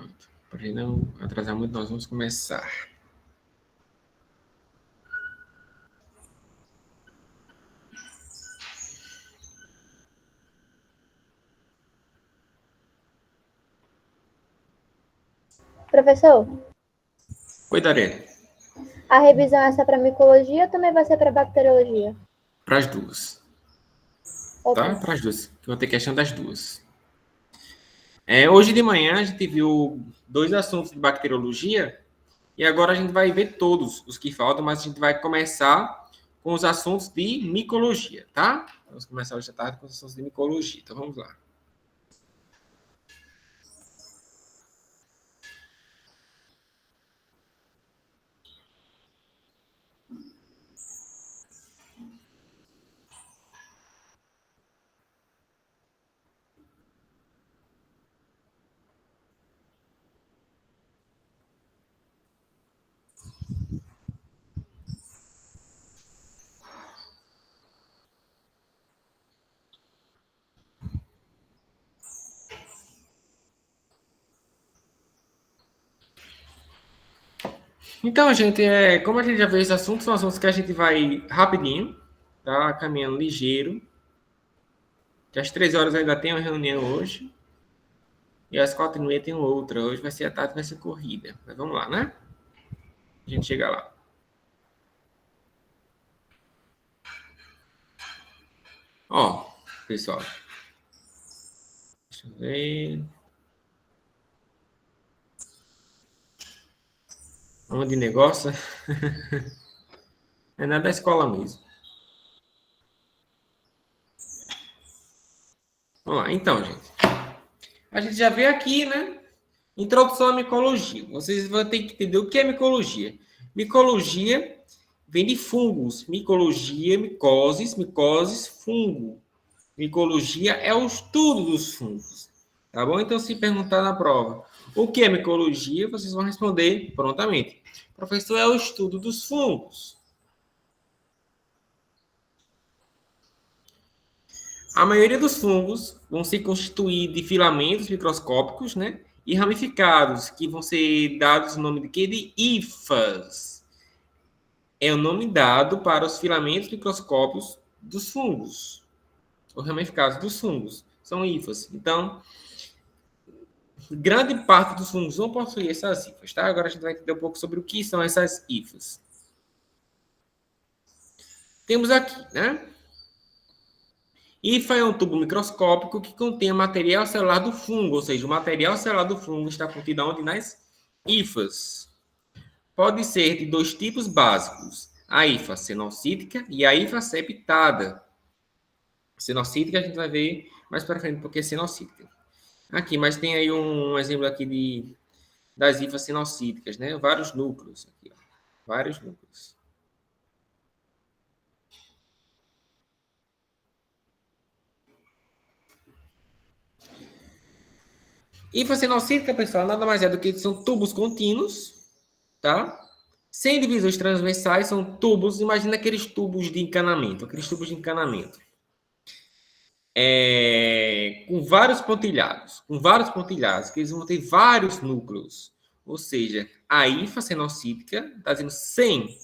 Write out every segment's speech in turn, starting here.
Pronto. Para não atrasar muito, nós vamos começar. Professor, Oi, Darena. a revisão é só para micologia ou também vai ser para bacteriologia? Para as duas. Ok. Tá? Para as duas. Que vão ter questão das duas. Hoje de manhã a gente viu 2 assuntos de bacteriologia e agora a gente vai ver todos os que faltam, mas a gente vai começar com os assuntos de micologia, tá? Vamos começar hoje à tarde com os assuntos de micologia. Então vamos lá. Então, gente, como a gente já viu esses assuntos, são assuntos que a gente vai rapidinho, tá? Caminhando ligeiro. Que às 13 horas ainda tem uma reunião hoje. E às 4h30 tem outra. Hoje vai ser a tarde, vai ser corrida. Mas vamos lá, né? A gente chega lá. Ó, pessoal. Deixa eu ver. Onde negócio? É nada da escola mesmo. Vamos lá, então, gente. A gente já vê aqui, né? Introdução à micologia. Vocês vão ter que entender o que é micologia. Micologia vem de fungos. Micologia, micoses, fungo. Micologia é o estudo dos fungos. Tá bom? Então, se perguntar na prova o que é micologia, vocês vão responder prontamente. Professor, é o estudo dos fungos. A maioria dos fungos vão se constituir de filamentos microscópicos, né? E ramificados, que vão ser dados o nome de quê? De hifas. É o nome dado para os filamentos microscópicos dos fungos. Os ramificados dos fungos. São hifas. Então, grande parte dos fungos vão possuir essas hifas, tá? Agora a gente vai entender um pouco sobre o que são essas hifas. Temos aqui, né? Hifa é um tubo microscópico que contém o material celular do fungo, ou seja, o material celular do fungo está contido onde? Nas hifas. Pode ser de 2 tipos básicos, a hifa cenocítica e a hifa septada. Cenocítica a gente vai ver mais para frente porque é cenocítica. Aqui, mas tem aí um exemplo aqui das hifas cenocíticas, né? Vários núcleos aqui, ó. Vários núcleos. Hifacenocítica, pessoal, nada mais é do que são tubos contínuos, tá? Sem divisões transversais, são tubos, imagina aqueles tubos de encanamento, com vários pontilhados, que eles vão ter vários núcleos. Ou seja, a hifa cenocítica está dizendo 100,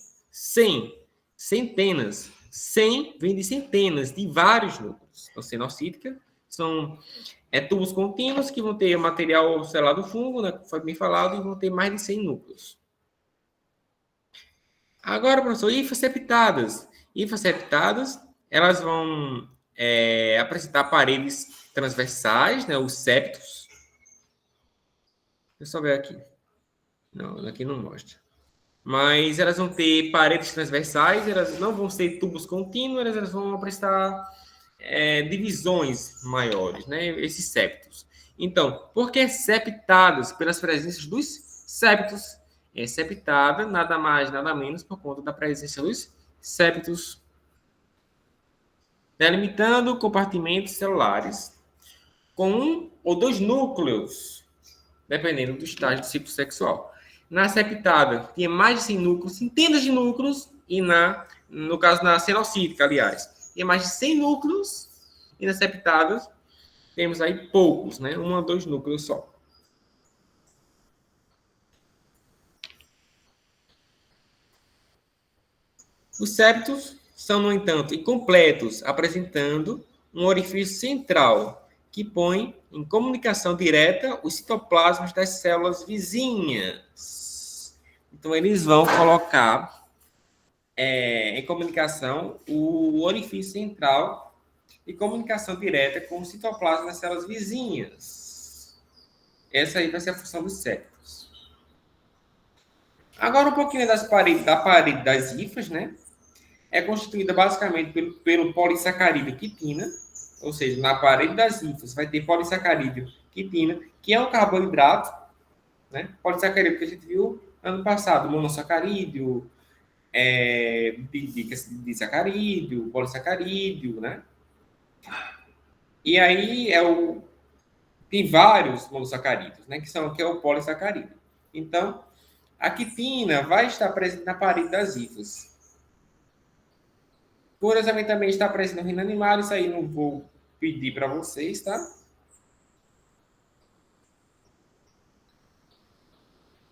centenas. 100 vem de centenas, de vários núcleos. Então, cenocítica são tubos contínuos que vão ter material celular do fungo, né, que foi bem falado, e vão ter mais de 100 núcleos. Agora, professor, hifas septadas. Hifas septadas, elas vão apresentar paredes transversais, né, os septos. Deixa eu só ver aqui. Não, aqui não mostra. Mas elas vão ter paredes transversais, elas não vão ser tubos contínuos, elas vão apresentar divisões maiores, né, esses septos. Então, por que septadas? Pelas presenças dos septos. É septada, nada mais, nada menos, por conta da presença dos septos, delimitando compartimentos celulares com 1 ou 2 núcleos, dependendo do estágio do ciclo sexual. Na septada, tinha mais de 100 núcleos, centenas de núcleos, e no caso, na cenocítica, aliás, tinha mais de 100 núcleos, e nas septadas, temos aí poucos, né? 1 ou 2 núcleos só. Os septos são, no entanto, incompletos, apresentando um orifício central que põe em comunicação direta os citoplasmas das células vizinhas. Então, eles vão colocar em comunicação o orifício central e comunicação direta com o citoplasma das células vizinhas. Essa aí vai ser a função dos septos. Agora, um pouquinho da parede das hifas, né? É constituída basicamente pelo polissacarídeo quitina, ou seja, na parede das hifas vai ter polissacarídeo quitina, que é um carboidrato, né? Polissacarídeo que a gente viu ano passado, monossacarídeo, disacarídeo, polissacarídeo, né? E aí tem vários monossacarídeos, né? Que é o polissacarídeo. Então, a quitina vai estar presente na parede das hifas. Curiosamente, também está presente no reino animal, isso aí não vou pedir para vocês, tá?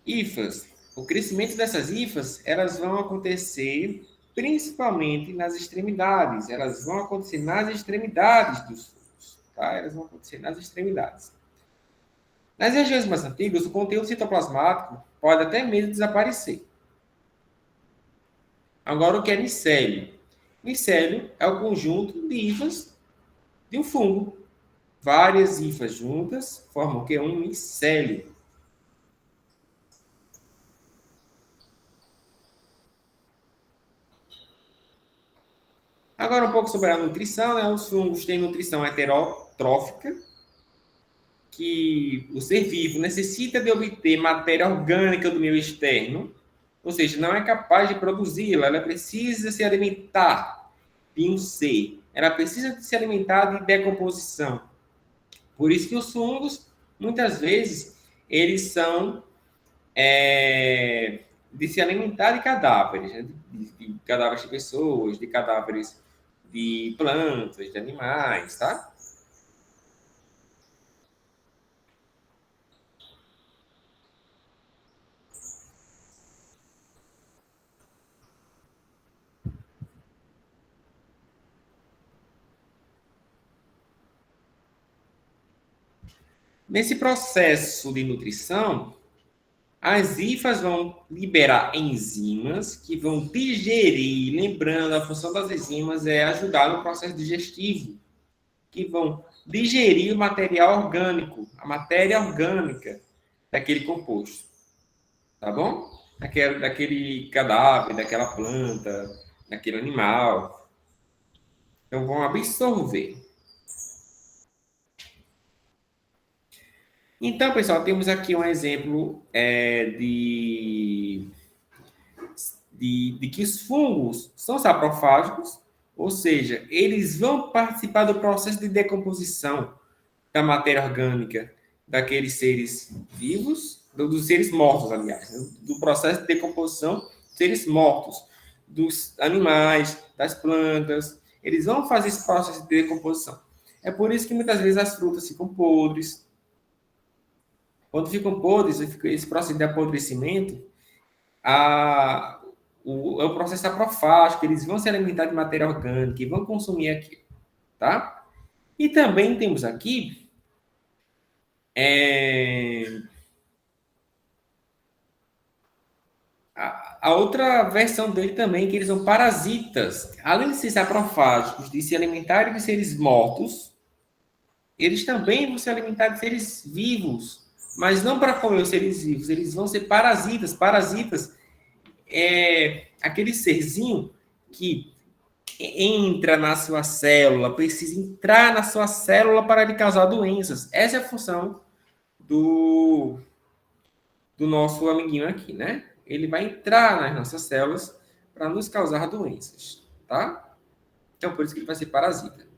Hifas. O crescimento dessas hifas, elas vão acontecer principalmente nas extremidades. Elas vão acontecer nas extremidades dos fungos, tá? Elas vão acontecer nas extremidades. Nas regiões mais antigas, o conteúdo citoplasmático pode até mesmo desaparecer. Agora, o que é micélio? Micélio é o conjunto de hifas de um fungo. Várias hifas juntas formam o que? Um micélio. Agora, um pouco sobre a nutrição, né? Os fungos têm nutrição heterotrófica, que o ser vivo necessita de obter matéria orgânica do meio externo, ou seja, não é capaz de produzi-la, ela precisa se alimentar de um ser, ela precisa se alimentar de decomposição. Por isso que os fungos, muitas vezes, eles são de se alimentar de cadáveres, né? de cadáveres de pessoas, de cadáveres de plantas, de animais, tá? Nesse processo de nutrição, as hifas vão liberar enzimas que vão digerir, lembrando, a função das enzimas é ajudar no processo digestivo, que vão digerir o material orgânico, a matéria orgânica daquele composto, tá bom? Daquele cadáver, daquela planta, daquele animal. Então, vão absorver. Então, pessoal, temos aqui um exemplo de que os fungos são saprofágicos, ou seja, eles vão participar do processo de decomposição da matéria orgânica daqueles seres vivos, dos seres mortos, aliás, né? Do processo de decomposição dos seres mortos, dos animais, das plantas, eles vão fazer esse processo de decomposição. É por isso que muitas vezes as frutas ficam podres. Quando ficam podres, esse processo de apodrecimento, é o processo saprofágico, eles vão se alimentar de matéria orgânica e vão consumir aquilo, tá? E também temos aqui a outra versão dele também, que eles são parasitas. Além de ser saprofágicos, de se alimentarem de seres mortos, eles também vão se alimentar de seres vivos, mas não para comer os seres vivos, eles vão ser parasitas. Parasitas é aquele serzinho que entra na sua célula, precisa entrar na sua célula para lhe causar doenças. Essa é a função do nosso amiguinho aqui, né? Ele vai entrar nas nossas células para nos causar doenças, tá? Então, por isso que ele vai ser parasita.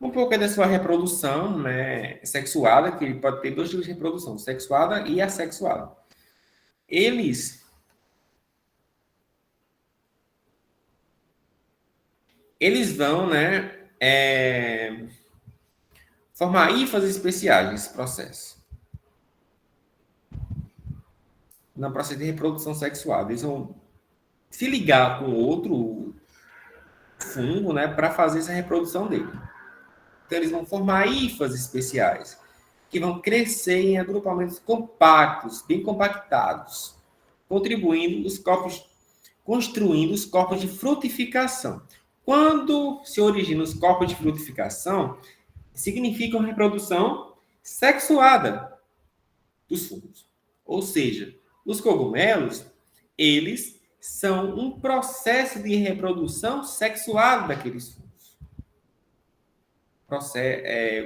Um pouco da sua reprodução, né, sexuada, que ele pode ter dois tipos de reprodução, sexuada e assexuada. Eles eles vão, né, formar hifas especiais nesse processo. No processo de reprodução sexual. Eles vão se ligar com outro fungo, né, para fazer essa reprodução dele. Então, eles vão formar hifas especiais, que vão crescer em agrupamentos compactos, bem compactados, contribuindo os corpos, construindo os corpos de frutificação. Quando se originam os corpos de frutificação, significa uma reprodução sexuada dos fungos. Ou seja, os cogumelos, eles são um processo de reprodução sexuada daqueles fungos.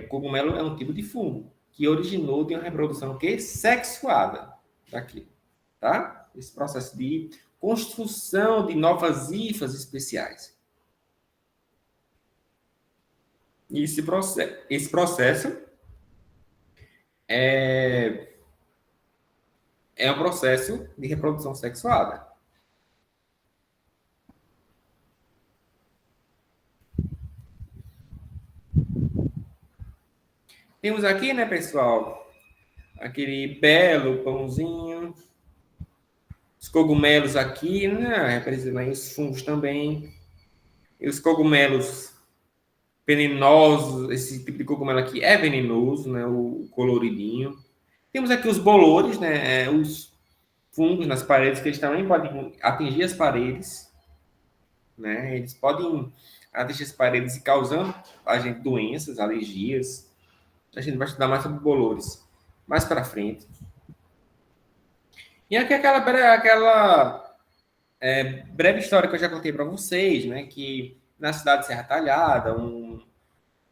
O cogumelo é um tipo de fungo que originou de uma reprodução sexuada daquilo, tá? Esse processo de construção de novas hifas especiais. E esse processo é um processo de reprodução sexuada. Temos aqui, né, pessoal, aquele belo pãozinho, os cogumelos aqui, né, representam os fungos também, e os cogumelos venenosos, esse tipo de cogumelo aqui é venenoso, né, o coloridinho. Temos aqui os bolores, né, os fungos nas paredes, que eles também podem atingir as paredes, né, eles podem atingir as paredes e causando a gente doenças, alergias. A gente vai estudar mais sobre bolores mais para frente. E aqui aquela breve história que eu já contei para vocês, né? Que na cidade de Serra Talhada, um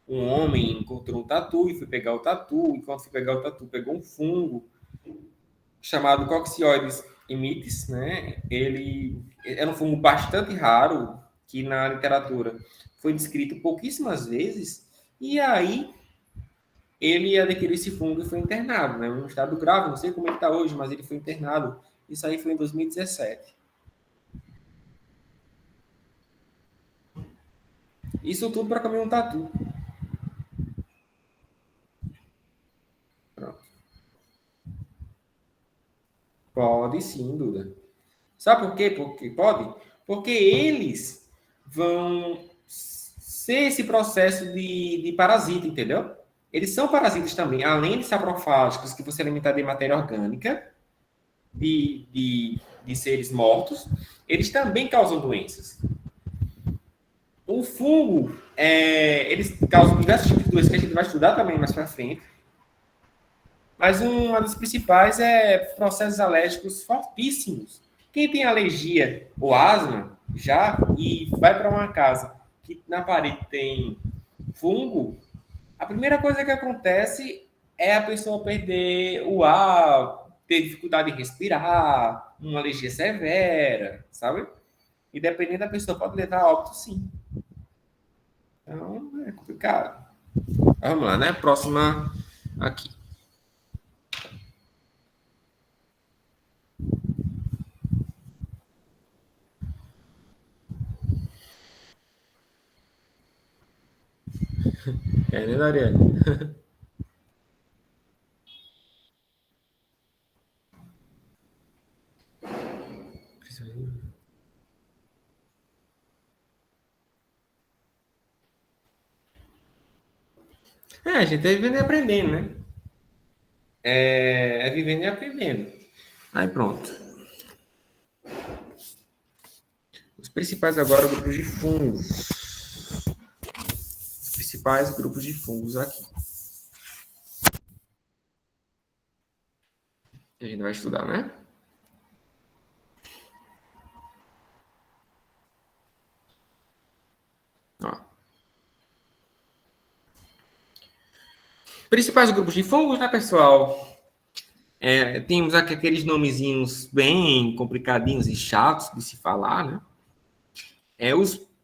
homem encontrou um tatu e foi pegar o tatu. E quando foi pegar o tatu, pegou um fungo chamado Coccidioides imitis, né? Ele era um fungo bastante raro, que na literatura foi descrito pouquíssimas vezes. E aí ele adquiriu esse fungo e foi internado, né? Um estado grave, não sei como ele está hoje, mas ele foi internado. Isso aí foi em 2017. Isso tudo para comer um tatu. Pronto. Pode sim, Duda. Sabe por quê? Porque pode? Porque eles vão ser esse processo de parasita, entendeu? Eles são parasitas também, além de saprofágicos, que você alimentar de matéria orgânica, de seres mortos, eles também causam doenças. O fungo, eles causam diversos tipos de doenças que a gente vai estudar também mais para frente. Mas uma das principais é processos alérgicos fortíssimos. Quem tem alergia ou asma já e vai para uma casa que na parede tem fungo, a primeira coisa que acontece é a pessoa perder o ar, ter dificuldade de respirar, uma alergia severa, sabe? E dependendo da pessoa, pode levar a óbito, sim. Então, é complicado. Vamos lá, né? Próxima aqui. Né, Dariane? A gente é vivendo e aprendendo, né? É vivendo e aprendendo. Aí pronto. Os principais agora grupos de fungos. Os principais grupos de fungos aqui. A gente vai estudar, né? Ó. Principais grupos de fungos, né, pessoal? Temos aqui aqueles nomezinhos bem complicadinhos e chatos de se falar, né?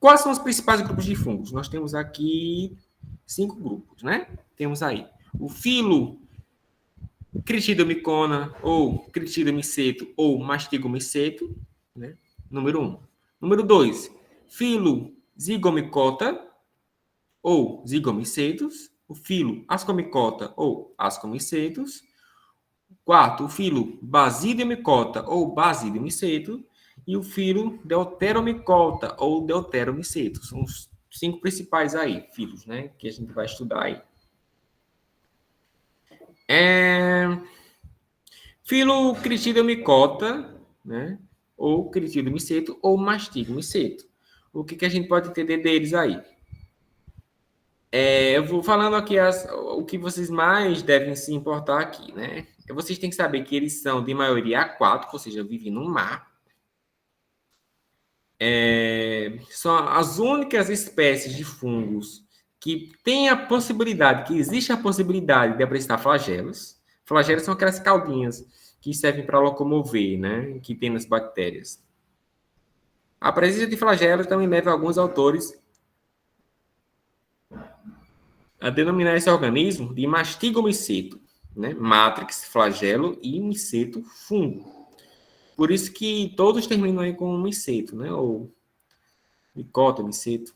Quais são os principais grupos de fungos? Nós temos aqui 5 grupos, né? Temos aí o filo Critidomycona, ou Critidomiceto, ou Mastigomiceto, né? Número 1. Número 2, filo zigomicota ou zigomicetos, o filo ascomicota ou ascomicetos, quarto, o filo basidiomicota ou basidiomiceto, e o filo deuteromicota ou deuteromiceto. São os 5 principais aí, filos, né, que a gente vai estudar aí. Filo critidomicota, né, ou critidomiceto ou mastigomiceto. O que a gente pode entender deles aí? Eu vou falando aqui o que vocês mais devem se importar aqui, né? Vocês têm que saber que eles são de maioria aquática, ou seja, vivem no mar. São as únicas espécies de fungos que têm a possibilidade, que existe a possibilidade de apresentar flagelos. Flagelos são aquelas caudinhas que servem para locomover, né? Que tem nas bactérias. A presença de flagelos também leva alguns autores a denominar esse organismo de mastigomiceto, né? Matrix, flagelo e miceto, fungo. Por isso que todos terminam aí com miceto, né? Ou micota, miceto.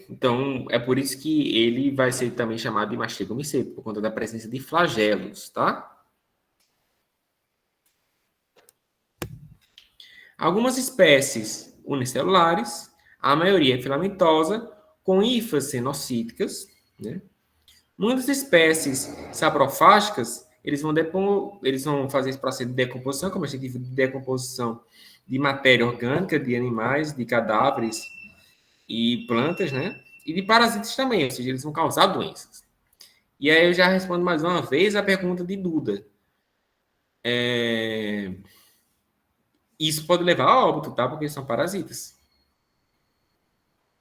Então, é por isso que ele vai ser também chamado de mastigomiceto, por conta da presença de flagelos, tá? Algumas espécies unicelulares, a maioria é filamentosa, com hifas cenocíticas, né? Muitas espécies saprofágicas, eles vão fazer esse processo de decomposição, como a gente viu, de decomposição de matéria orgânica, de animais, de cadáveres e plantas, né? E de parasitas também, ou seja, eles vão causar doenças. E aí eu já respondo mais uma vez a pergunta de Duda. Isso pode levar a óbito, tá? Porque são parasitas.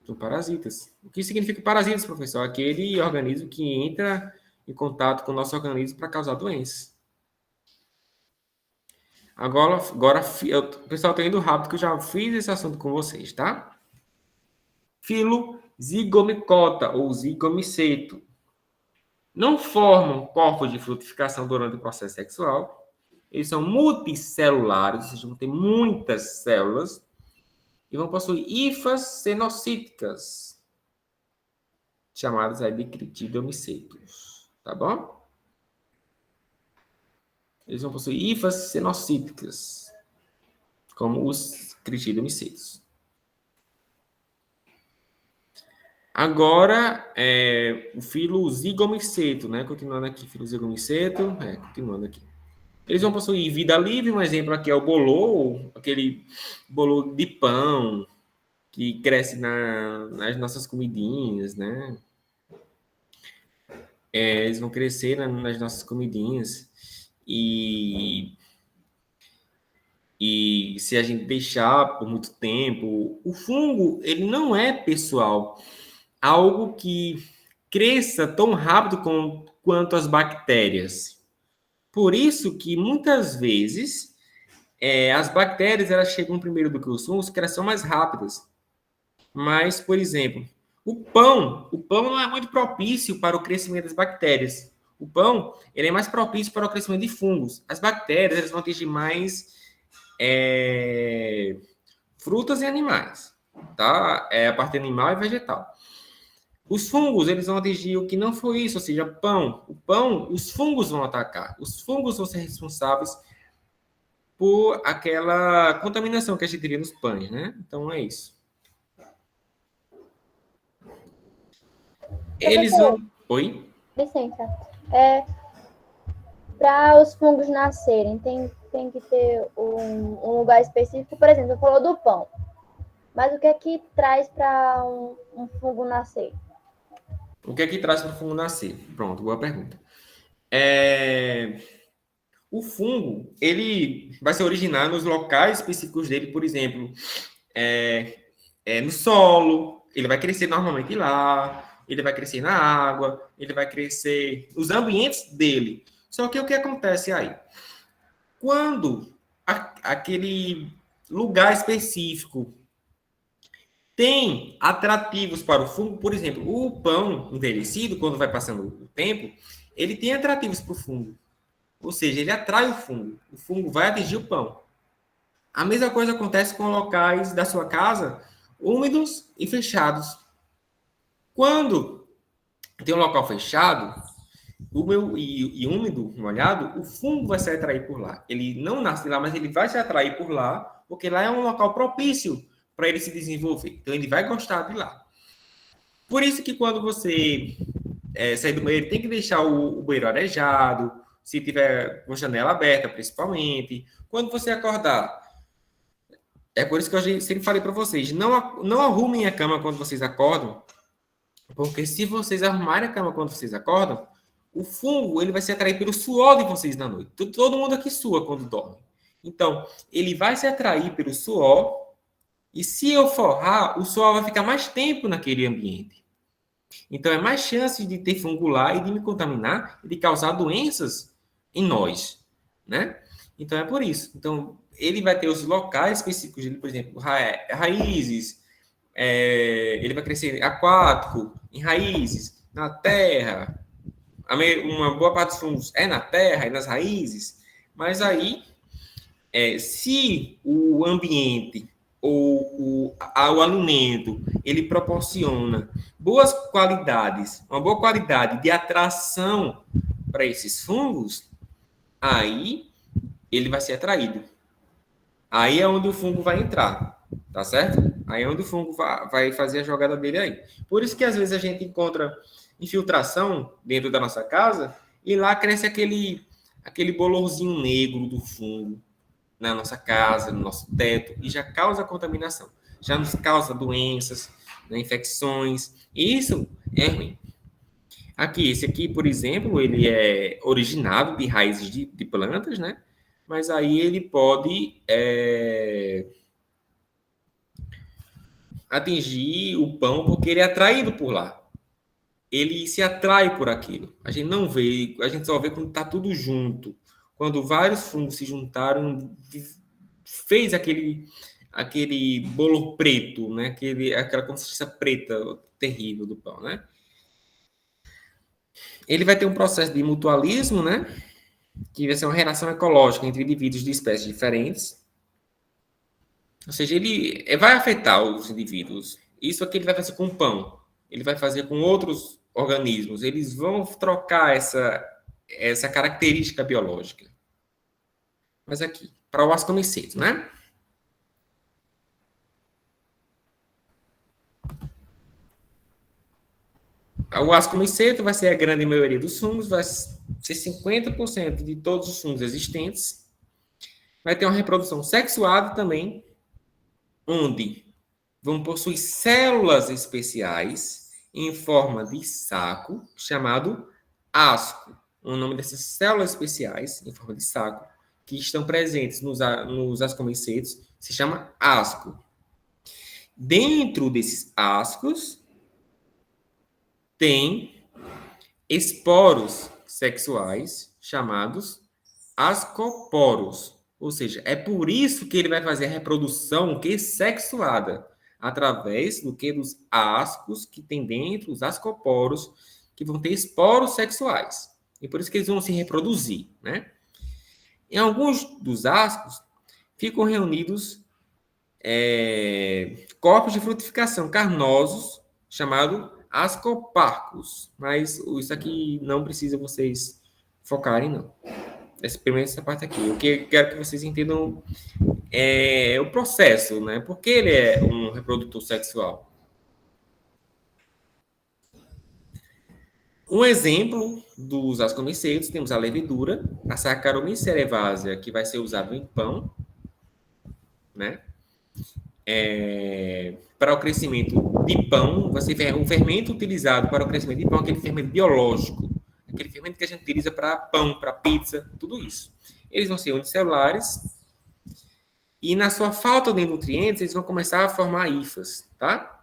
São parasitas. O que significa parasitas, professor? Aquele organismo que entra em contato com o nosso organismo para causar doenças. Agora pessoal, estou indo rápido, que eu já fiz esse assunto com vocês, tá? Filo zigomicota ou zigomiceto. Não formam corpos de frutificação durante o processo sexual. Eles são multicelulares, ou seja, vão ter muitas células. E vão possuir hifas cenocíticas, chamadas aí de critidomicetos. Tá bom? Eles vão possuir hifas cenocíticas, como os critidomicetos. Agora, o filo zigomiceto, né? Continuando aqui, filo zigomiceto, continuando aqui. Eles vão possuir vida livre, um exemplo aqui é o bolô, aquele bolô de pão que cresce nas nossas comidinhas, né? Eles vão crescer nas nossas comidinhas e se a gente deixar por muito tempo, o fungo, ele não é, pessoal, algo que cresça tão rápido quanto as bactérias. Por isso que, muitas vezes, as bactérias, elas chegam primeiro do que os fungos, que elas são mais rápidas. Mas, por exemplo, o pão não é muito propício para o crescimento das bactérias. O pão, ele é mais propício para o crescimento de fungos. As bactérias, elas vão atingir mais frutas e animais, tá? A parte animal e vegetal. Os fungos, eles vão atingir o que não foi isso, ou seja, pão. O pão, os fungos vão atacar. Os fungos vão ser responsáveis por aquela contaminação que a gente teria nos pães, né? Então, é isso. Eles vão... Oi? Licença. Para os fungos nascerem, tem que ter um lugar específico. Por exemplo, você falou do pão. Mas o que é que traz para um fungo nascer? O que é que traz para o fungo nascer? Pronto, boa pergunta. O fungo, ele vai se originar nos locais específicos dele, por exemplo, no solo, ele vai crescer normalmente lá, ele vai crescer na água, ele vai crescer nos ambientes dele. Só que o que acontece aí? Quando aquele lugar específico tem atrativos para o fungo, por exemplo, o pão envelhecido, quando vai passando o tempo, ele tem atrativos para o fungo. Ou seja, ele atrai o fungo. O fungo vai atingir o pão. A mesma coisa acontece com locais da sua casa úmidos e fechados. Quando tem um local fechado, e úmido, molhado, o fungo vai se atrair por lá. Ele não nasce lá, mas ele vai se atrair por lá, porque lá é um local propício para ele se desenvolver. Então, ele vai gostar de lá. Por isso que quando você sair do banheiro, tem que deixar o banheiro arejado, se tiver com janela aberta, principalmente. Quando você acordar, é por isso que eu sempre falei para vocês, não arrumem a cama quando vocês acordam, porque se vocês arrumarem a cama quando vocês acordam, o fungo ele vai se atrair pelo suor de vocês na noite. Todo mundo aqui sua quando dorme. Então, ele vai se atrair pelo suor, e se eu forrar, o suor vai ficar mais tempo naquele ambiente. Então, é mais chance de ter fungo lá e de me contaminar e de causar doenças em nós, né? Então, é por isso. Então, ele vai ter os locais específicos dele, por exemplo, raízes, ele vai crescer aquático, em raízes, na terra. Uma boa parte dos fungos é na terra e nas raízes, mas aí, se o ambiente ou o alimento ele proporciona boas qualidades, uma boa qualidade de atração para esses fungos, aí ele vai ser atraído. Aí é onde o fungo vai entrar, tá certo? Aí é onde o fungo vai fazer a jogada dele aí. Por isso que às vezes a gente encontra infiltração dentro da nossa casa e lá cresce aquele bolorzinho negro do fungo na nossa casa, no nosso teto, e já causa contaminação. Já nos causa doenças, né, infecções. E isso é ruim. Aqui, esse aqui, por exemplo, ele é originado de raízes de plantas, né? Mas aí ele pode atingir o pão porque ele é atraído por lá. Ele se atrai por aquilo. A gente não vê, a gente só vê quando está tudo junto. Quando vários fungos se juntaram, fez aquele bolo preto, né? Aquela consistência preta terrível do pão, né? Ele vai ter um processo de mutualismo, né? Que vai ser uma relação ecológica entre indivíduos de espécies diferentes. Ou seja, ele vai afetar os indivíduos. Isso aqui ele vai fazer com o pão. Ele vai fazer com outros organismos. Eles vão trocar essa característica biológica. Mas aqui, para o ascomiceto, né? O ascomiceto vai ser a grande maioria dos fungos, vai ser 50% de todos os fungos existentes. Vai ter uma reprodução sexuada também, onde vão possuir células especiais em forma de saco, chamado asco. O nome dessas células especiais, em forma de saco, que estão presentes nos ascomicetos, se chama asco. Dentro desses ascos, tem esporos sexuais, chamados ascoporos. Ou seja, é por isso que ele vai fazer a reprodução sexuada, através dos ascos que tem dentro, os ascoporos, que vão ter esporos sexuais. E por isso que eles vão se reproduzir, né? Em alguns dos ascos, ficam reunidos corpos de frutificação carnosos, chamado ascoparcos. Mas isso aqui não precisa vocês focarem, não. Primeiro essa parte aqui. O que eu quero que vocês entendam é o processo, né? Por que ele é um reprodutor sexual? Um exemplo dos ascomicetos, temos a levedura, a Saccharomyces cerevisiae, que vai ser usado em pão, né? Para o crescimento de pão, o fermento utilizado para o crescimento de pão é aquele fermento biológico, aquele fermento que a gente utiliza para pão, para pizza, tudo isso. Eles vão ser unicelulares e, na sua falta de nutrientes, eles vão começar a formar hifas, tá?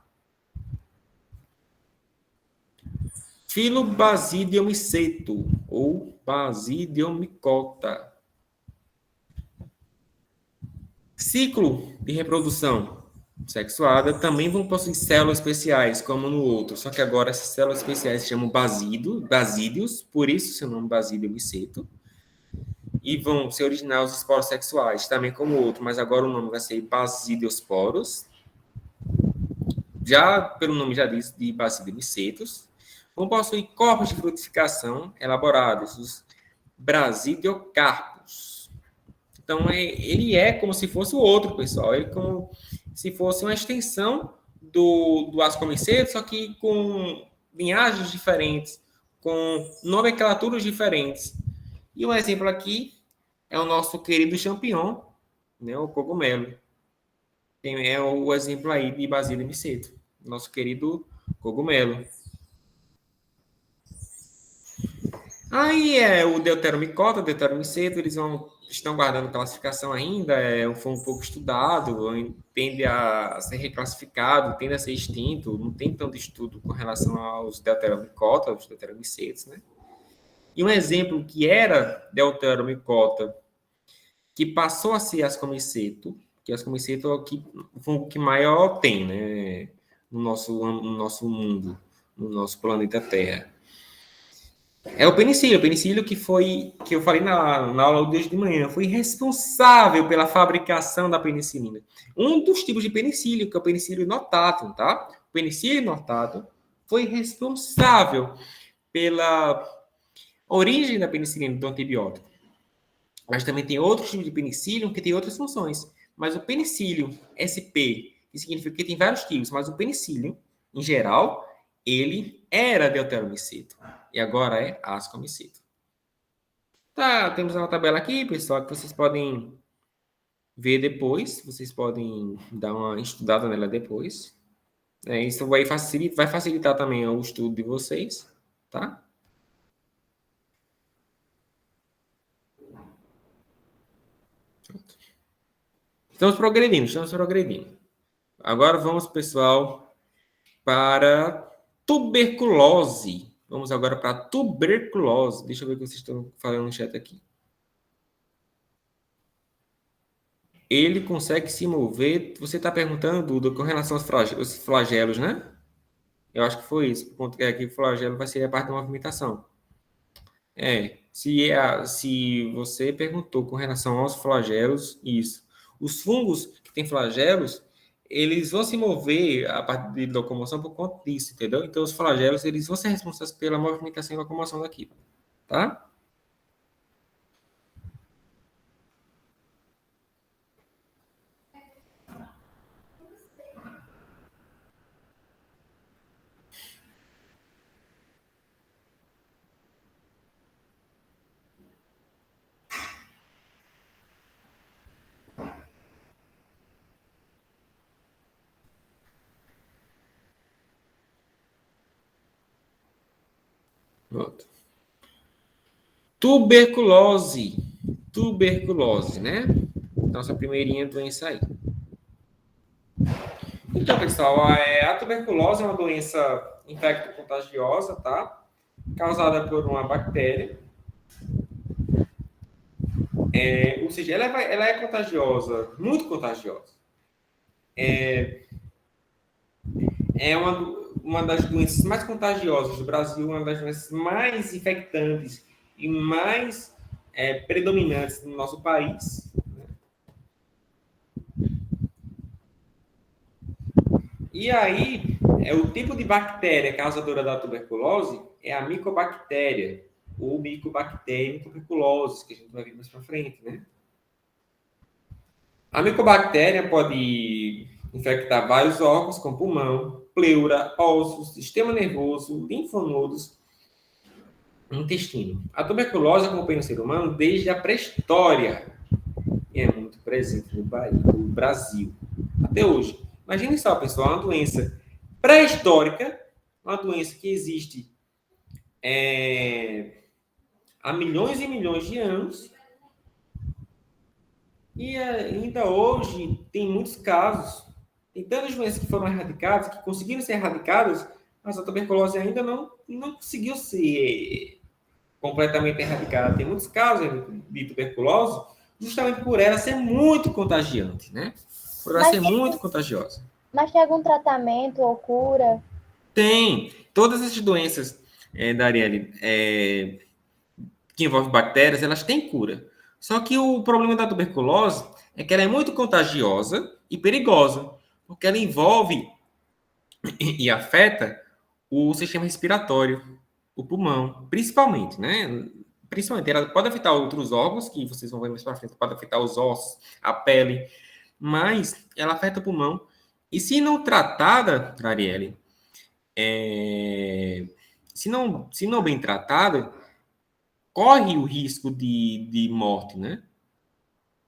Filobasidiomyceto ou Basidiomycota. Ciclo de reprodução sexuada também vão possuir células especiais, como no outro, só que agora essas células especiais se chamam basídeos, por isso seu nome Basidiomyceto. e vão se originar os esporos sexuais, também como outro, mas agora o nome vai ser basidiosporos. Já pelo nome já diz, de basidiomicetos. Vão possuir corpos de frutificação elaborados, os brasidiocarpos. Então, ele é como se fosse o outro, pessoal. Ele é como se fosse uma extensão do ascomiceto, só que com linhagens diferentes, com nomenclaturas diferentes. E um exemplo aqui é o nosso querido champignon, né, o cogumelo. É o exemplo aí de Basílio miceto, nosso querido cogumelo. Aí o deuteromicota, o deuteromiceto, eles estão guardando classificação ainda, foi um pouco estudado, tende a ser reclassificado, tende a ser extinto, não tem tanto estudo com relação aos deuteromicota, os deuteromicetos, né? E um exemplo que era deuteromicota, que passou a ser ascomiceto, que ascomiceto é o fungo que maior tem, né, no nosso mundo, no nosso planeta Terra. É o penicílio. O penicílio que eu falei na aula de hoje de manhã, foi responsável pela fabricação da penicilina. Um dos tipos de penicílio, que é o penicílio notatum, tá? O penicílio notatum foi responsável pela origem da penicilina, do antibiótico. Mas também tem outros tipos de penicílio que tem outras funções. Mas o penicílio SP, que significa que tem vários tipos, mas o penicílio, em geral, ele era deuteromiceto. E agora é ascomiceto. Tá, temos uma tabela aqui, pessoal, que vocês podem ver depois. Vocês podem dar uma estudada nela depois. Isso vai facilitar também o estudo de vocês, tá? Estamos progredindo. Agora vamos, pessoal, para tuberculose. Vamos agora para tuberculose. Deixa eu ver o que vocês estão falando no chat aqui. Ele consegue se mover. Você está perguntando, Duda, com relação aos flagelos, né? Eu acho que foi isso. Por conta que aqui o flagelo vai ser a parte da movimentação. Se você perguntou com relação aos flagelos, isso. Os fungos que têm flagelos, eles vão se mover a parte de locomoção por conta disso, entendeu? Então, os flagelos, eles vão ser responsáveis pela movimentação e locomoção daqui, tá? Pronto. Tuberculose, né? Nossa primeirinha doença aí. Então, pessoal, a tuberculose é uma doença infecto-contagiosa, tá? Causada por uma bactéria. Ou seja, ela é contagiosa, muito contagiosa. É uma das doenças mais contagiosas do Brasil, uma das doenças mais infectantes e mais predominantes no nosso país. E aí, o tipo de bactéria causadora da tuberculose é a micobactéria, ou Mycobacterium tuberculosis, que a gente vai ver mais para frente, né? A micobactéria pode infectar vários órgãos, como pulmão, pleura, ossos, sistema nervoso, linfonodos, intestino. A tuberculose acompanha o ser humano desde a pré-história e é muito presente no Brasil até hoje. Imagine só, pessoal, uma doença pré-histórica, uma doença que existe há milhões e milhões de anos, e ainda hoje tem muitos casos, tem tantas doenças que foram erradicadas, que conseguiram ser erradicadas, mas a tuberculose ainda não conseguiu ser completamente erradicada. Tem muitos casos de tuberculose, justamente por ela ser muito contagiante, né? Por ela ser muito contagiosa. Mas tem algum tratamento ou cura? Tem. Todas essas doenças, Darielle, que envolvem bactérias, elas têm cura. Só que o problema da tuberculose é que ela é muito contagiosa e perigosa, porque ela envolve e afeta o sistema respiratório, o pulmão, principalmente, né? Principalmente, ela pode afetar outros órgãos, que vocês vão ver mais para frente, pode afetar os ossos, a pele, mas ela afeta o pulmão. E se não tratada, Arielle, se não bem tratada, corre o risco de morte, né?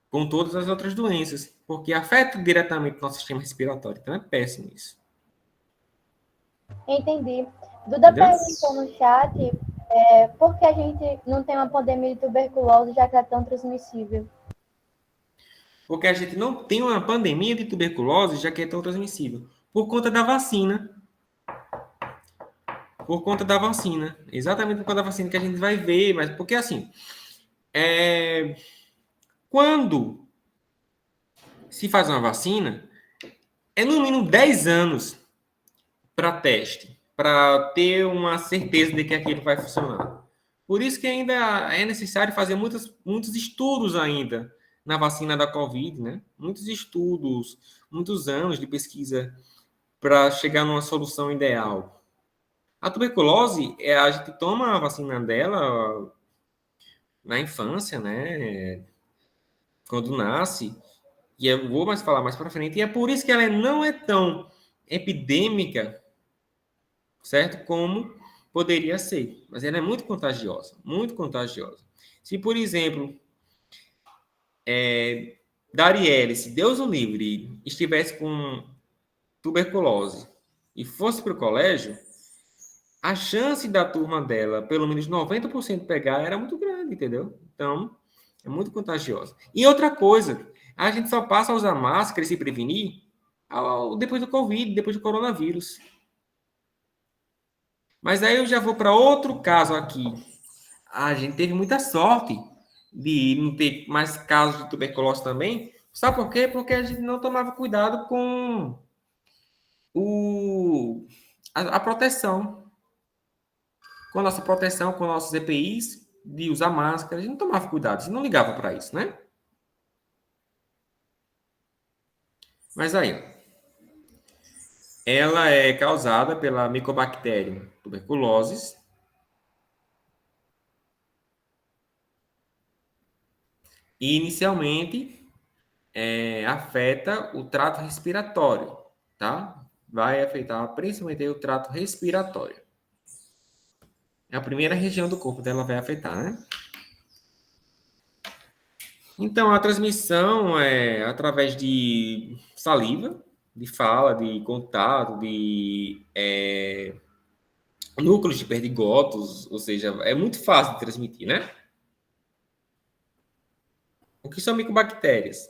Com todas as outras doenças, porque afeta diretamente o nosso sistema respiratório. Então é péssimo isso. Entendi. Duda Entendeu? perguntou no chat por que a gente não tem uma pandemia de tuberculose, já que é tão transmissível. Porque a gente não tem uma pandemia de tuberculose, já que é tão transmissível. Por conta da vacina. Por conta da vacina. Exatamente por conta da vacina que a gente vai ver. Mas porque assim, quando se faz uma vacina, é no mínimo 10 anos para teste, para ter uma certeza de que aquilo vai funcionar. Por isso que ainda é necessário fazer muitos estudos ainda na vacina da Covid, né? Muitos estudos, muitos anos de pesquisa para chegar numa solução ideal. A tuberculose, a gente toma a vacina dela na infância, né? Quando nasce, e eu vou mais falar mais para frente, e é por isso que ela não é tão epidêmica, certo? Como poderia ser. Mas ela é muito contagiosa, muito contagiosa. Se, por exemplo, Darielle, se Deus o livre, estivesse com tuberculose e fosse para o colégio, a chance da turma dela, pelo menos 90% pegar, era muito grande, entendeu? Então, é muito contagiosa. E outra coisa, a gente só passa a usar máscara e se prevenir depois do Covid, depois do coronavírus. Mas aí eu já vou para outro caso aqui. A gente teve muita sorte de não ter mais casos de tuberculose também. Sabe por quê? Porque a gente não tomava cuidado com a proteção. Com a nossa proteção, com nossos EPIs, de usar máscara. A gente não tomava cuidado, a gente não ligava para isso, né? Mas aí, ela é causada pela Mycobacterium tuberculosis. E inicialmente afeta o trato respiratório, tá? Vai afetar principalmente o trato respiratório. É a primeira região do corpo dela vai afetar, né? Então, a transmissão é através de saliva, de fala, de contato, de núcleos de perdigotos, ou seja, é muito fácil de transmitir, né? O que são micobactérias?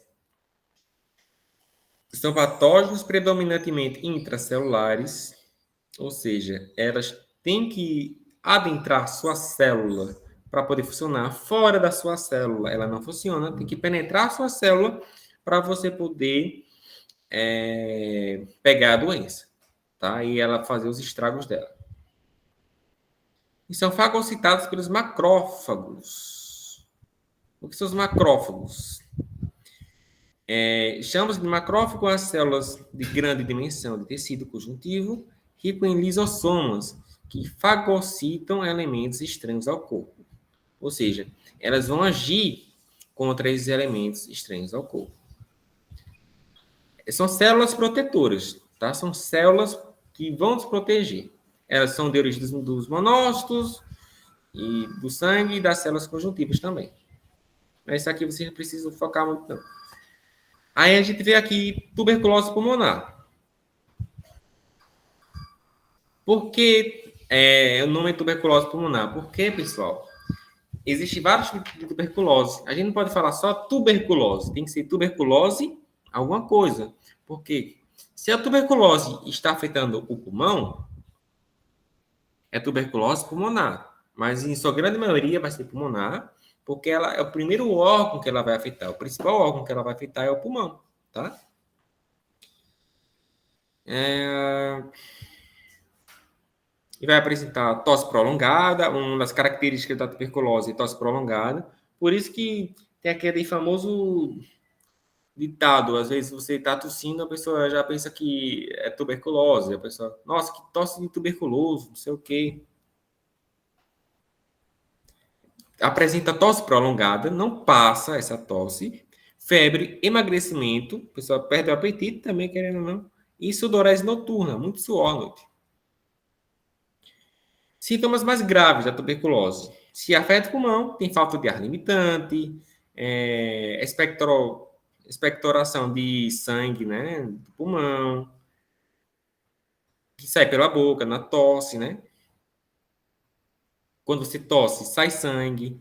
São patógenos predominantemente intracelulares, ou seja, elas têm que adentrar sua célula para poder funcionar. Fora da sua célula, ela não funciona. Tem que penetrar a sua célula para você poder pegar a doença, tá? E ela fazer os estragos dela. E são fagocitados pelos macrófagos. O que são os macrófagos? Chamamos de macrófago as células de grande dimensão de tecido conjuntivo, rico em lisossomas, que fagocitam elementos estranhos ao corpo. Ou seja, elas vão agir contra esses elementos estranhos ao corpo. São células protetoras, tá? São células que vão nos proteger. Elas são de origem dos monócitos, e do sangue e das células conjuntivas também. Mas isso aqui vocês não precisam focar muito, não. Aí a gente vê aqui tuberculose pulmonar. Por que o nome é tuberculose pulmonar? Porque, pessoal, existem vários tipos de tuberculose. A gente não pode falar só tuberculose. Tem que ser tuberculose alguma coisa. Porque se a tuberculose está afetando o pulmão, é tuberculose pulmonar. Mas em sua grande maioria vai ser pulmonar, porque ela é o primeiro órgão que ela vai afetar. O principal órgão que ela vai afetar é o pulmão, tá? E vai apresentar tosse prolongada, uma das características da tuberculose é tosse prolongada. Por isso que tem aquele famoso ditado, às vezes você está tossindo, a pessoa já pensa que é tuberculose, a pessoa, nossa, que tosse de tuberculoso, não sei o quê. Apresenta tosse prolongada, não passa essa tosse, febre, emagrecimento, a pessoa perde o apetite também, querendo ou não, e sudorese noturna, muito suor à noite. Sintomas mais graves da tuberculose. Se afeta o pulmão, tem falta de ar limitante, expectoração de sangue, né, do pulmão, que sai pela boca, na tosse, né? Quando você tosse, sai sangue,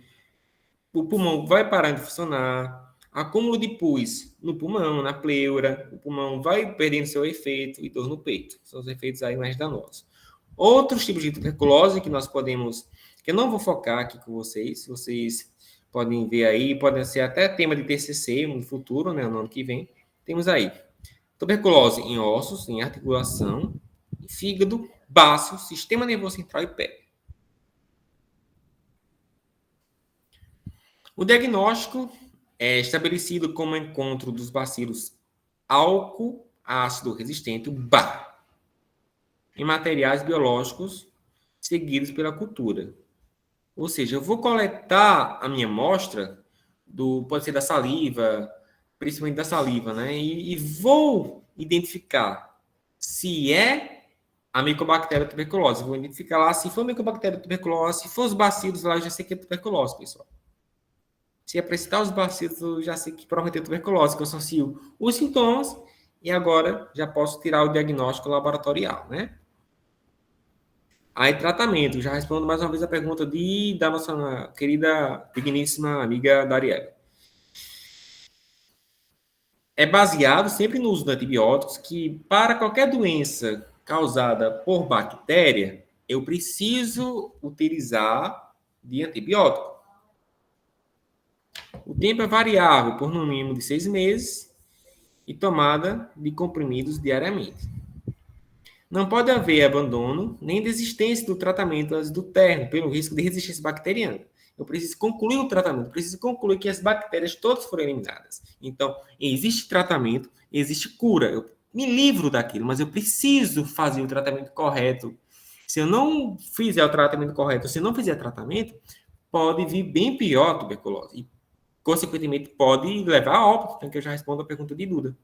o pulmão vai parar de funcionar, acúmulo de pus no pulmão, na pleura, o pulmão vai perdendo seu efeito e dor no peito. São os efeitos aí mais danosos. Outros tipos de tuberculose que nós podemos, que eu não vou focar aqui com vocês podem ver aí, podem ser até tema de TCC no futuro, né, no ano que vem. Temos aí tuberculose em ossos, em articulação, fígado, baço, sistema nervoso central e pele. O diagnóstico é estabelecido como encontro dos bacilos álcool ácido resistente, o BA, em materiais biológicos seguidos pela cultura. Ou seja, eu vou coletar a minha amostra, pode ser da saliva, principalmente da saliva, né? E vou identificar se é a micobactéria tuberculose. Vou identificar lá se for micobactéria tuberculose, se for os bacilos lá, eu já sei que é tuberculose, pessoal. Se apresentar os bacilos, eu já sei que provavelmente é tuberculose, que eu associo os sintomas e agora já posso tirar o diagnóstico laboratorial, né? Aí, tratamento. Já respondo mais uma vez a pergunta da nossa querida, digníssima amiga Dariela. É baseado sempre no uso de antibióticos, que para qualquer doença causada por bactéria, eu preciso utilizar de antibiótico. O tempo é variável, por no mínimo de 6 meses, e tomada de comprimidos diariamente. Não pode haver abandono nem desistência do tratamento antes do término, pelo risco de resistência bacteriana. Eu preciso concluir o tratamento, preciso concluir que as bactérias todas foram eliminadas. Então, existe tratamento, existe cura. Eu me livro daquilo, mas eu preciso fazer o tratamento correto. Se eu não fizer o tratamento correto, se eu não fizer tratamento, pode vir bem pior a tuberculose. E, consequentemente, pode levar a óbito, então que eu já respondo a pergunta de Duda.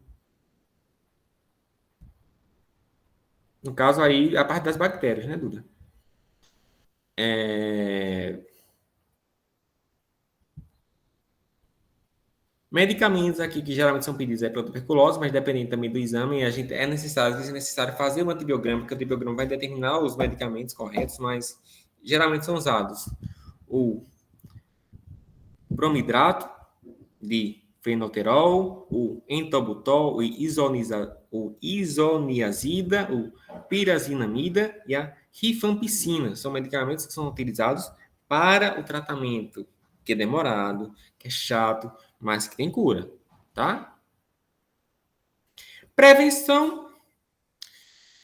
No caso aí, a parte das bactérias, né, Duda? Medicamentos aqui que geralmente são pedidos para tuberculose, mas dependendo também do exame, é necessário fazer um antibiograma, porque o antibiograma vai determinar os medicamentos corretos, mas geralmente são usados o bromidrato de fenoterol, o entobutol, o isoniazida, o pirazinamida e a rifampicina. São medicamentos que são utilizados para o tratamento, que é demorado, que é chato, mas que tem cura, tá? Prevenção.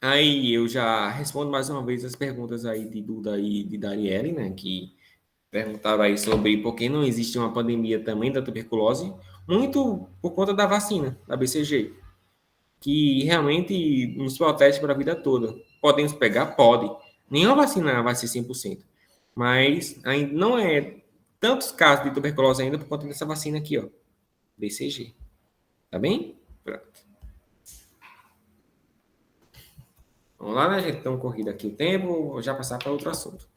Aí eu já respondo mais uma vez as perguntas aí de Duda e de Darielle, né, que perguntava aí sobre por que não existe uma pandemia também da tuberculose, muito por conta da vacina, da BCG, que realmente nos protege para a vida toda. Podemos pegar? Pode. Nenhuma vacina vai ser 100%, mas ainda não é tantos casos de tuberculose ainda por conta dessa vacina aqui, ó, BCG. Tá bem? Pronto. Vamos lá, né, gente? Estamos corrido aqui o tempo, vou já passar para outro assunto.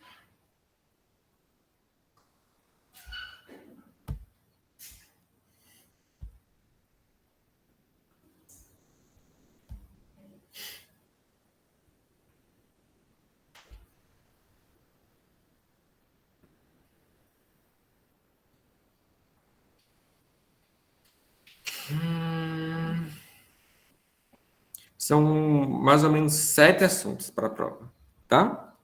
São mais ou menos 7 assuntos para a prova, tá?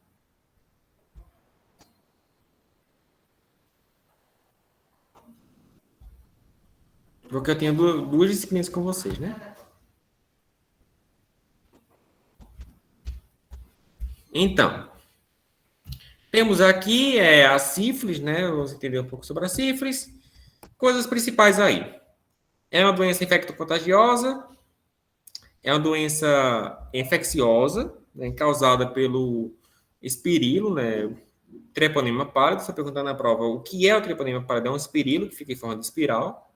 Porque eu tenho duas disciplinas com vocês, né? Então, temos aqui a sífilis, né? Vamos entender um pouco sobre a sífilis. Coisas principais aí. É uma doença infecto-contagiosa, é uma doença infecciosa, né, causada pelo espirilo, né? Treponema pálido. Você perguntar na prova o que é o treponema pálido, é um espirilo que fica em forma de espiral.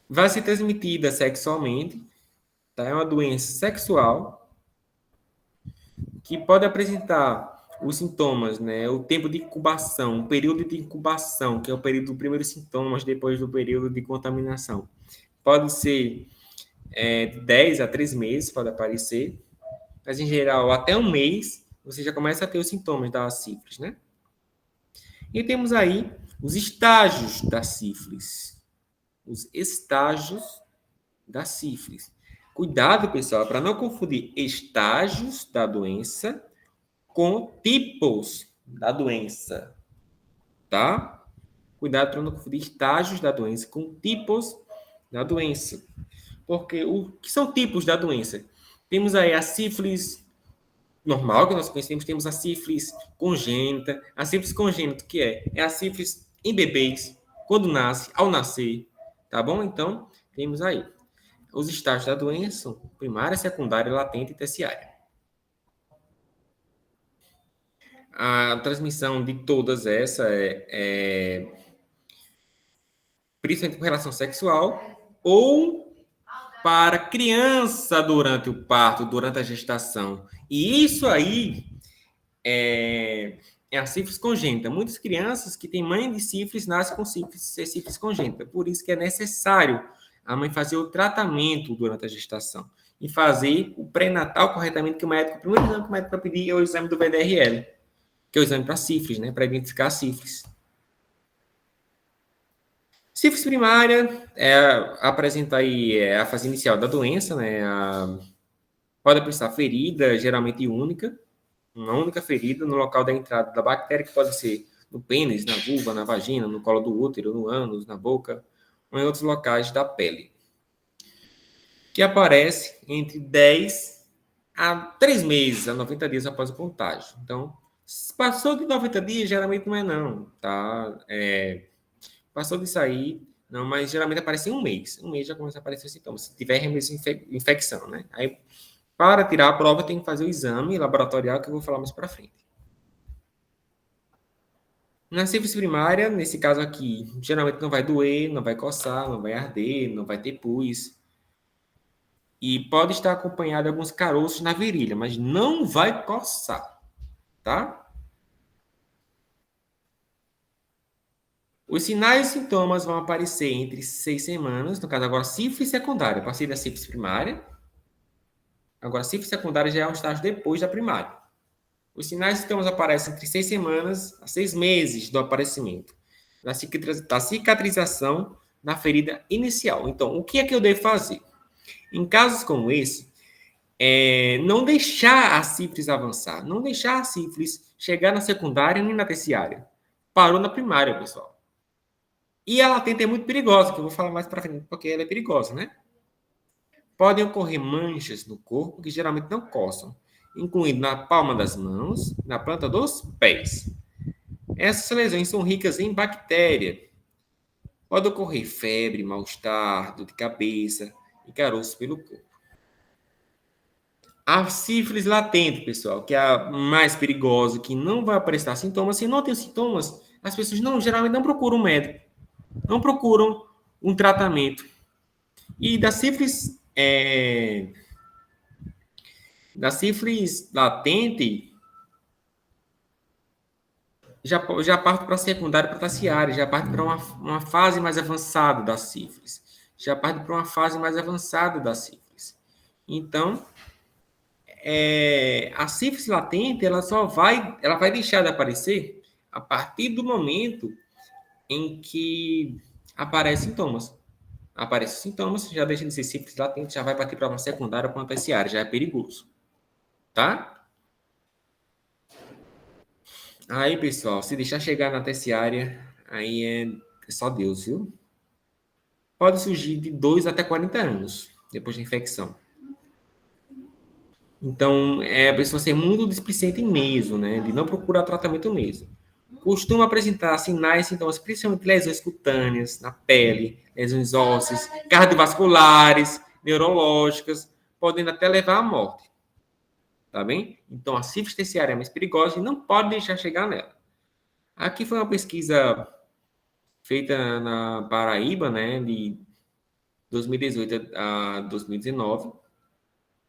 Vai ser transmitida sexualmente, tá? É uma doença sexual que pode apresentar os sintomas, né? O tempo de incubação, o período de incubação, que é o período dos primeiros sintomas depois do período de contaminação. Pode ser de 10 a 3 meses, pode aparecer, mas em geral, até um mês, você já começa a ter os sintomas da sífilis, né? E temos aí os estágios da sífilis. Os estágios da sífilis. Cuidado, pessoal, para não confundir estágios da doença com tipos da doença, tá? Cuidado para não confundir estágios da doença com tipos da doença. Porque o que são tipos da doença? Temos aí a sífilis normal, que nós conhecemos, temos a sífilis congênita. A sífilis congênita, que é? É a sífilis em bebês, quando nasce, ao nascer, tá bom? Então, temos aí os estágios da doença: primária, secundária, latente e terciária. A transmissão de todas essas principalmente por relação sexual ou para criança durante o parto, durante a gestação. E isso aí é a sífilis congênita. Muitas crianças que têm mãe de sífilis nascem com sífilis congênita. Por isso que é necessário a mãe fazer o tratamento durante a gestação e fazer o pré-natal corretamente, que o primeiro exame que o médico vai pedir é o exame do VDRL, que é o exame para sífilis, né, para identificar a sífilis. Sífilis primária apresenta aí a fase inicial da doença, né? Pode apresentar ferida, geralmente única, uma única ferida no local da entrada da bactéria, que pode ser no pênis, na vulva, na vagina, no colo do útero, no ânus, na boca, ou em outros locais da pele, que aparece entre 10 a 3 meses, a 90 dias após o contágio. Então, passou de 90 dias, geralmente não é não, tá? Passou disso aí, não, mas geralmente aparece em um mês. Um mês já começa a aparecer os sintomas, se tiver remédio infecção, né? Aí, para tirar a prova, tem que fazer o exame laboratorial, que eu vou falar mais para frente. Na sífilis primária, nesse caso aqui, geralmente não vai doer, não vai coçar, não vai arder, não vai ter pus. E pode estar acompanhado de alguns caroços na virilha, mas não vai coçar, tá? Os sinais e sintomas vão aparecer entre 6 semanas, no caso agora sífilis secundária, passei da sífilis primária. Agora, sífilis secundária já é um estágio depois da primária. Os sinais e sintomas aparecem entre 6 semanas a 6 meses do aparecimento, da cicatrização na ferida inicial. Então, o que é que eu devo fazer? Em casos como esse, não deixar a sífilis avançar, não deixar a sífilis chegar na secundária nem na terciária. Parou na primária, pessoal. E a latente é muito perigosa, que eu vou falar mais para frente, porque ela é perigosa, né? Podem ocorrer manchas no corpo que geralmente não coçam, incluindo na palma das mãos, na planta dos pés. Essas lesões são ricas em bactéria. Pode ocorrer febre, mal-estar, dor de cabeça e caroços pelo corpo. A sífilis latente, pessoal, que é a mais perigosa, que não vai apresentar sintomas. Se não tem sintomas, as pessoas geralmente não procuram um médico, não procuram um tratamento. E da sífilis latente, já parte para a secundária, para a terciária, já parte para uma fase mais avançada da sífilis. Já parte para uma fase mais avançada da sífilis. Então, a sífilis latente, ela vai deixar de aparecer a partir do momento em que aparecem sintomas. Aparecem sintomas, já deixa de ser sífilis latente, já vai partir para uma secundária ou para uma terciária, já é perigoso. Tá? Aí, pessoal, se deixar chegar na terciária, aí é só Deus, viu? Pode surgir de 2 até 40 anos depois da infecção. Então, a pessoa ser muito displicente mesmo, né? De não procurar tratamento mesmo. costuma apresentar sinais e sintomas, principalmente lesões cutâneas, na pele, lesões ósseas, cardiovasculares, neurológicas, podendo até levar à morte. Tá bem? Então, a sífilis terciária é mais perigosa e não pode deixar chegar nela. Aqui foi uma pesquisa feita na Paraíba, né, de 2018 a 2019,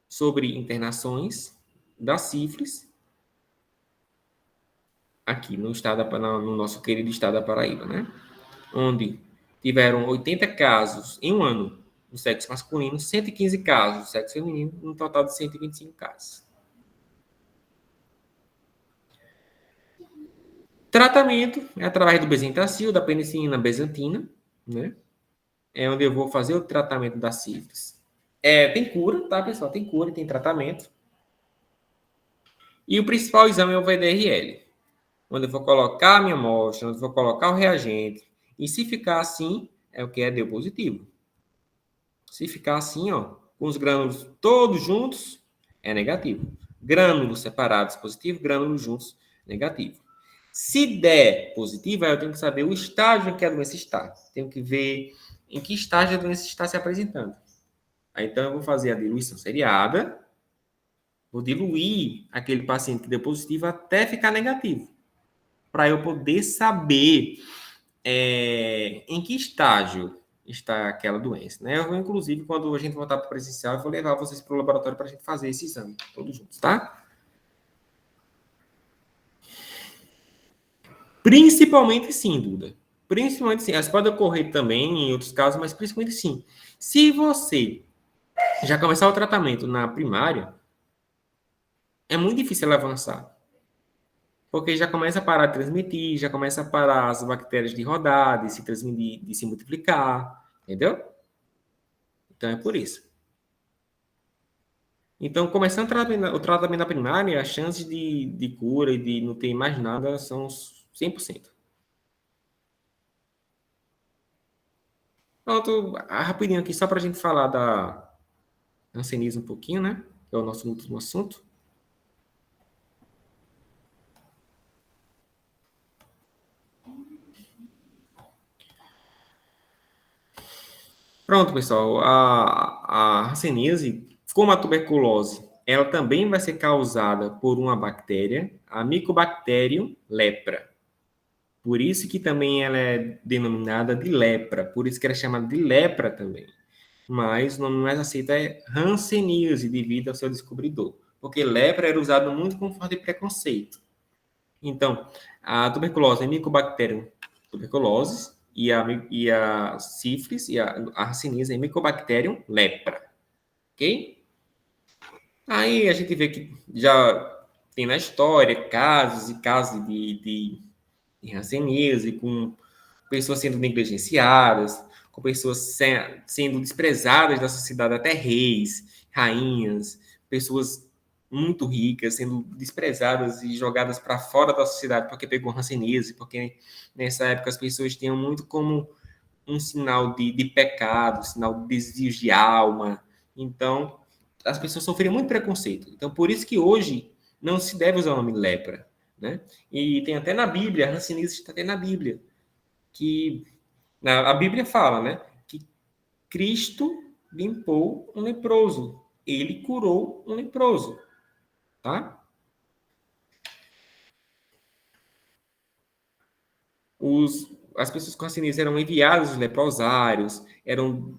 sobre internações da sífilis aqui no estado no nosso querido estado da Paraíba, né? Onde tiveram 80 casos em um ano no sexo masculino, 115 casos no sexo feminino, um total de 125 casos. Tratamento é através do bezetacil, da penicilina bezantina, né? É onde eu vou fazer o tratamento da sífilis. Tem cura, tá, pessoal? Tem cura e tem tratamento. E o principal exame é o VDRL, onde eu vou colocar a minha amostra, onde eu vou colocar o reagente. E se ficar assim, é o que deu positivo. Se ficar assim, ó, com os grânulos todos juntos, é negativo. Grânulos separados, positivo, grânulos juntos, negativo. Se der positivo, aí eu tenho que saber o estágio em que a doença está. Tenho que ver em que estágio a doença está se apresentando. Aí, então, eu vou fazer a diluição seriada, vou diluir aquele paciente que deu positivo até ficar negativo, para eu poder saber em que estágio está aquela doença, né? Eu vou, inclusive, quando a gente voltar para o presencial, eu vou levar vocês para o laboratório para a gente fazer esse exame, todos juntos, tá? Principalmente sim, Duda. Principalmente sim. Elas podem ocorrer também em outros casos, mas principalmente sim. Se você já começar o tratamento na primária, é muito difícil ela avançar. Porque já começa a parar de transmitir, já começa a parar as bactérias de rodar, de se transmitir, de se multiplicar, entendeu? Então é por isso. Então, começando o tratamento da primária, as chances de cura e de não ter mais nada são 100%. Pronto, rapidinho aqui, só para a gente falar da hanseníase um pouquinho, né? Que é o nosso último assunto. Pronto, pessoal. A hanseníase, como a tuberculose, ela também vai ser causada por uma bactéria, a Mycobacterium lepra. Por isso que também ela é denominada de lepra. Por isso que ela é chamada de lepra também. Mas o nome mais aceito é hanseníase, devido ao seu descobridor. Porque lepra era usado muito com forma de preconceito. Então, a tuberculose é Mycobacterium tuberculosis e a sífilis e a hanseníase é Mycobacterium lepra. Ok? Aí a gente vê que já tem na história casos e casos de hanseníase, com pessoas sendo negligenciadas, com pessoas sendo desprezadas da sociedade, até reis, rainhas, pessoas muito ricas sendo desprezadas e jogadas para fora da sociedade porque pegou hanseníase, porque nessa época as pessoas tinham muito como um sinal de pecado, sinal de desvio de alma. Então, as pessoas sofriam muito preconceito. Então, por isso que hoje não se deve usar o nome lepra, né? E tem até na Bíblia, a hanseníase está até na Bíblia, que a Bíblia fala, né, que Cristo limpou um leproso, ele curou um leproso, tá? As pessoas com hanseníase eram enviadas aos leprosários, eram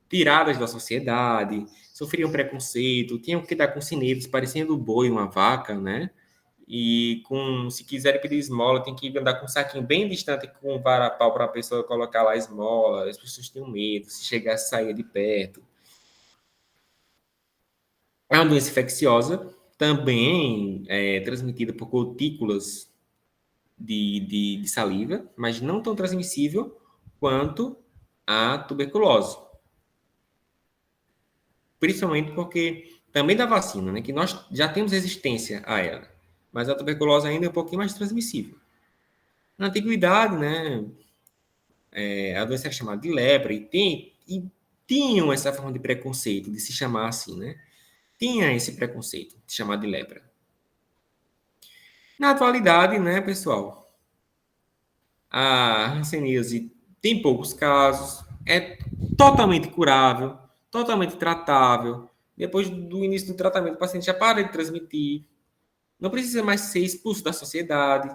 tiradas da sociedade, sofriam preconceito, tinham que dar com sinetos, parecendo um boi, uma vaca, né? E se quiserem pedir esmola, tem que andar com um saquinho bem distante com um varapau para a pessoa colocar lá a esmola. As pessoas tinham medo, se chegasse, sair de perto. É uma doença infecciosa, também transmitida por gotículas de saliva, mas não tão transmissível quanto a tuberculose. Principalmente porque também da vacina, né, que nós já temos resistência a ela, mas a tuberculose ainda é um pouquinho mais transmissível. Na antiguidade, né, a doença era chamada de lepra e tinham essa forma de preconceito de se chamar assim, né? Tinha esse preconceito de chamar de lepra. Na atualidade, né, pessoal? A hanseníase tem poucos casos, é totalmente curável, totalmente tratável. Depois do início do tratamento, o paciente já para de transmitir, não precisa mais ser expulso da sociedade.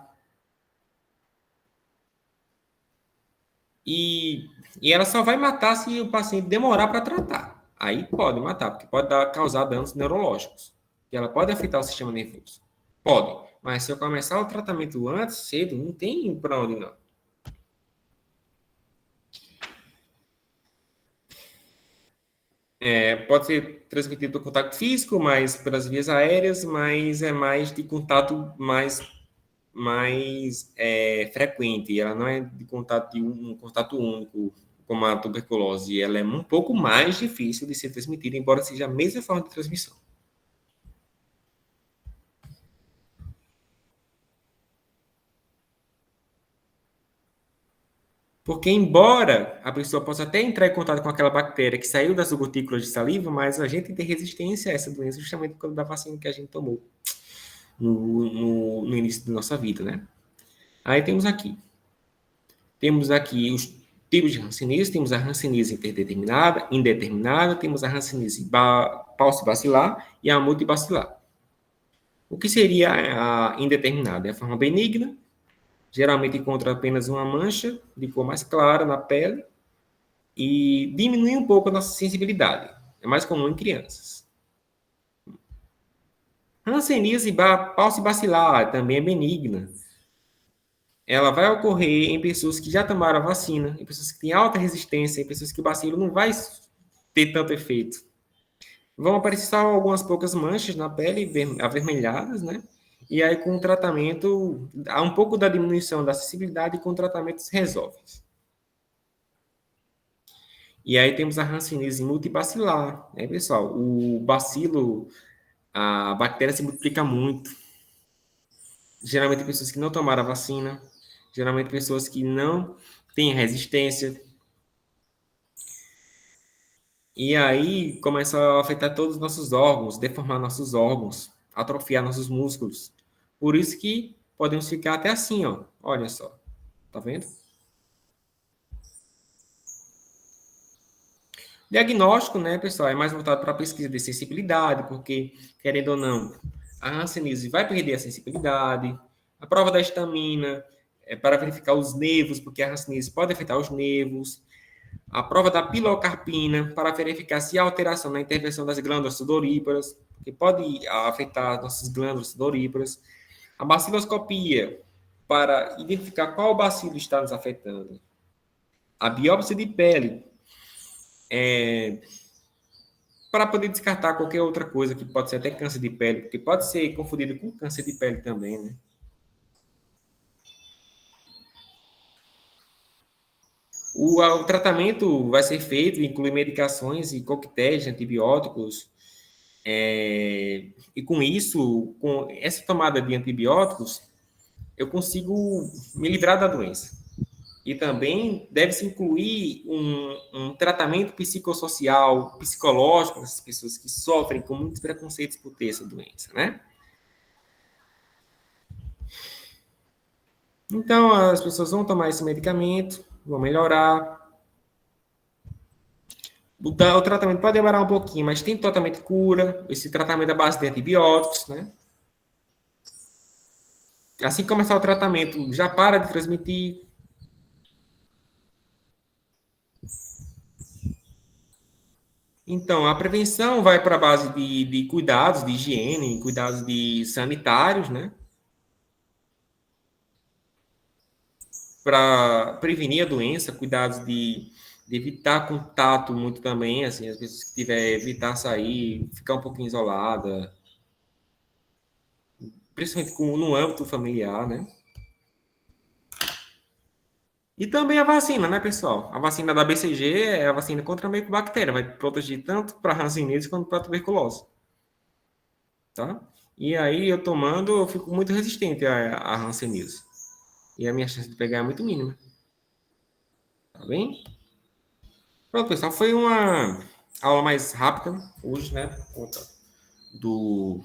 E ela só vai matar se o paciente demorar para tratar. Aí pode matar, porque pode causar danos neurológicos. E ela pode afetar o sistema nervoso. Pode. Mas se eu começar o tratamento antes, cedo, não tem para onde não. Pode ser transmitido por contato físico, mas pelas vias aéreas, mas é mais de contato mais frequente. Ela não é de contato de um contato único, como a tuberculose. Ela é um pouco mais difícil de ser transmitida, embora seja a mesma forma de transmissão. Porque, embora a pessoa possa até entrar em contato com aquela bactéria que saiu das gotículas de saliva, mas a gente tem resistência a essa doença justamente por causa da vacina que a gente tomou no início da nossa vida, né? Aí temos aqui os tipos de hanseníase, temos a hanseníase interdeterminada, indeterminada, temos a hanseníase paucibacilar e a multibacilar. O que seria a indeterminada? É a forma benigna, geralmente encontra apenas uma mancha de cor mais clara na pele e diminui um pouco a nossa sensibilidade. É mais comum em crianças. Hanseníase paucibacilar também é benigna. Ela vai ocorrer em pessoas que já tomaram a vacina, em pessoas que têm alta resistência, em pessoas que o bacilo não vai ter tanto efeito. Vão aparecer só algumas poucas manchas na pele, avermelhadas, né? E aí, com o tratamento, há um pouco da diminuição da acessibilidade e com o tratamento se resolve. E aí temos a hanseníase multibacilar, né, pessoal? O bacilo, a bactéria se multiplica muito. Geralmente pessoas que não tomaram a vacina, geralmente pessoas que não têm resistência. E aí começa a afetar todos os nossos órgãos, deformar nossos órgãos, atrofiar nossos músculos. Por isso que podemos ficar até assim, ó. Olha só. Tá vendo? Diagnóstico, né, pessoal, é mais voltado para a pesquisa de sensibilidade, porque, querendo ou não, a hanseníase vai perder a sensibilidade. A prova da histamina é para verificar os nervos, porque a hanseníase pode afetar os nervos. A prova da pilocarpina para verificar se há alteração na intervenção das glândulas sudoríparas, que pode afetar nossas glândulas sudoríparas. A baciloscopia para identificar qual bacilo está nos afetando. A biópsia de pele para poder descartar qualquer outra coisa que pode ser até câncer de pele, porque pode ser confundido com câncer de pele também, né? O tratamento vai ser feito, inclui medicações e coquetéis de antibióticos, e com isso, com essa tomada de antibióticos, eu consigo me livrar da doença. E também deve-se incluir um tratamento psicossocial, psicológico dessas pessoas que sofrem com muitos preconceitos por ter essa doença, né? Então, as pessoas vão tomar esse medicamento, vão melhorar. O tratamento pode demorar um pouquinho, mas tem totalmente cura. Esse tratamento é à base de antibióticos, né? Assim que começar o tratamento, já para de transmitir. Então, a prevenção vai para a base de cuidados de higiene, cuidados de sanitários, né? Para prevenir a doença, cuidados de evitar contato muito também, assim, as pessoas que tiver evitar sair, ficar um pouquinho isolada, principalmente no âmbito familiar, né? E também a vacina, né, pessoal? A vacina da BCG é a vacina contra a micobactéria, vai proteger tanto para a hanseníase quanto para a tuberculose, tá? E aí, eu tomando, eu fico muito resistente à hanseníase. E a minha chance de pegar é muito mínima. Tá bem? Pronto, pessoal, foi uma aula mais rápida hoje, né? Por conta do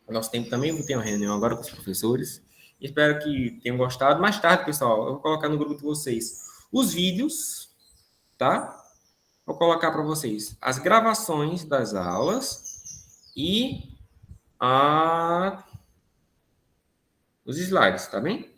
nosso tempo também. Eu vou ter uma reunião agora com os professores. Espero que tenham gostado. Mais tarde, pessoal, eu vou colocar no grupo de vocês os vídeos, tá? Vou colocar para vocês as gravações das aulas e os slides, tá bem?